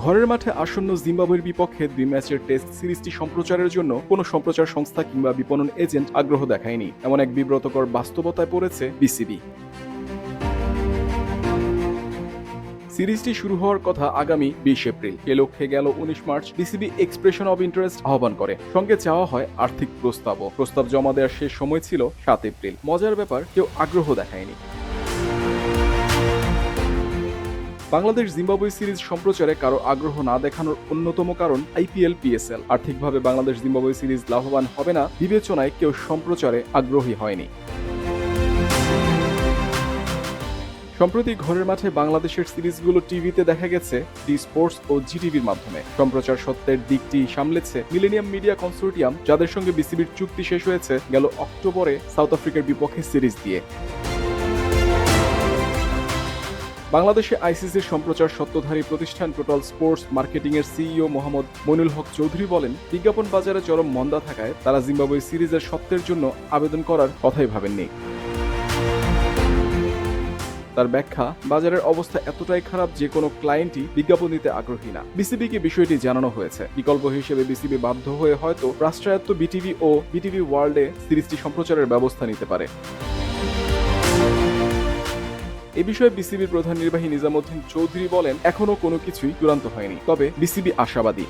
ঘরের মাঠে আসন্ন জিম্বাবুয়ের বিপক্ষে 2 ম্যাচের টেস্ট সিরিজটি সম্প্রচারের জন্য কোনো সম্প্রচার সংস্থা কিংবা বিপণন এজেন্ট আগ্রহ দেখায়নি। এমন এক বিব্রতকর বাস্তবতায় পড়েছে বিসিবি। সিরিজটি শুরু হওয়ার কথা আগামী 20 এপ্রিল। এ লক্ষ্যে গেল 19 March BCB expression of interest আহ্বান করে। সঙ্গে চাওয়া হয় আর্থিক প্রস্তাবও। প্রস্তাব জমা দেওয়ার শেষ সময় ছিল 7 এপ্রিল। মজার ব্যাপার, কেউ আগ্রহ দেখায়নি। বাংলাদেশ জিম্বাবুয়ে সিরিজ সম্প্রচারে কারো আগ্রহ না দেখানোর অন্যতম কারণ আইপিএল, পিএসএল। আর্থিকভাবে বাংলাদেশ জিম্বাবুয়ে সিরিজ লাভবান হবে না বিবেচনায় কেউ সম্প্রচারে আগ্রহী হয়নি। সম্প্রতি ঘরের মাঠে বাংলাদেশের সিরিজগুলো টিভিতে দেখা গেছে ডি স্পোর্টস ও জিটিভির মাধ্যমে। সম্প্রচার সত্ত্বের দিকটি সামলেছে মিলেনিয়াম মিডিয়া কনসোর্টিয়াম, যাদের সঙ্গে বিসিবির চুক্তি শেষ হয়েছে গেল অক্টোবরে সাউথ আফ্রিকার বিপক্ষে সিরিজ দিয়ে। বাংলাদেশে আইসিসির সম্প্রচার সত্ত্বধারী প্রতিষ্ঠান টোটাল স্পোর্টস মার্কেটিং এর সিইও মোহাম্মদ মইনুল হক চৌধুরী বলেন, বিজ্ঞাপন বাজারে চরম মন্দা থাকায় তারা জিম্বাবুয়ে সিরিজের সত্ত্বের জন্য আবেদন করার কথাই ভাবেননি। তার ব্যাখ্যা, বাজারের অবস্থা এতটাই খারাপ যে কোনো ক্লায়েন্টই বিজ্ঞাপন দিতে আগ্রহী না। বিসিবিকে বিষয়টি জানানো হয়েছে। বিকল্প হিসেবে বিসিবি বাধ্য হয়ে হয়তো রাষ্ট্রায়ত্ত বিটিভি ও বিটিভি ওয়ার্ল্ডে সিরিজটি সম্প্রচারের ব্যবস্থা নিতে পারে। এ বিষয়ে বিসিবির প্রধান নির্বাহী নিজামুদ্দিন চৌধুরী বলেন, এখনো কোনো কিছুই চূড়ান্ত হয়নি, তবে বিসিবি আশাবাদী।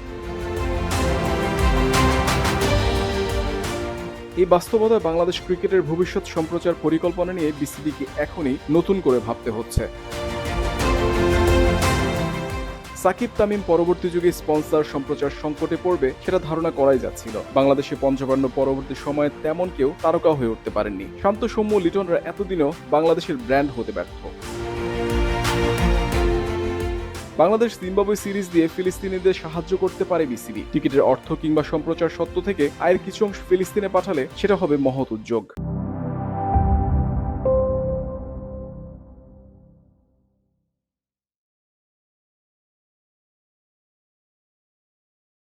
এই বাস্তবতায় বাংলাদেশ ক্রিকেটের ভবিষ্যৎ সম্প্রচার পরিকল্পনা নিয়ে বিসিবিকে এখনই নতুন করে ভাবতে হচ্ছে। সাকিব তামিম পরবর্তী যুগে স্পন্সর সম্প্রচার সংকটে পড়বে সেটা ধারণা করাই যাচ্ছিল। বাংলাদেশে পঞ্চপাণ্য পরবর্তী সময়ে তেমন কেউ তারকা হয়ে উঠতে পারেননি। শান্ত সৌম্য লিটনরা এতদিনও বাংলাদেশের ব্র্যান্ড হতে ব্যর্থ। বাংলাদেশ জিম্বাবুয়ে সিরিজ দিয়ে ফিলিস্তিনিদের সাহায্য করতে পারে বিসিবি। টিকিটের অর্থ কিংবা সম্প্রচার সত্ত্ব থেকে আয়ের কিছু অংশ ফিলিস্তিনে পাঠালে সেটা হবে মহৎ উদ্যোগ।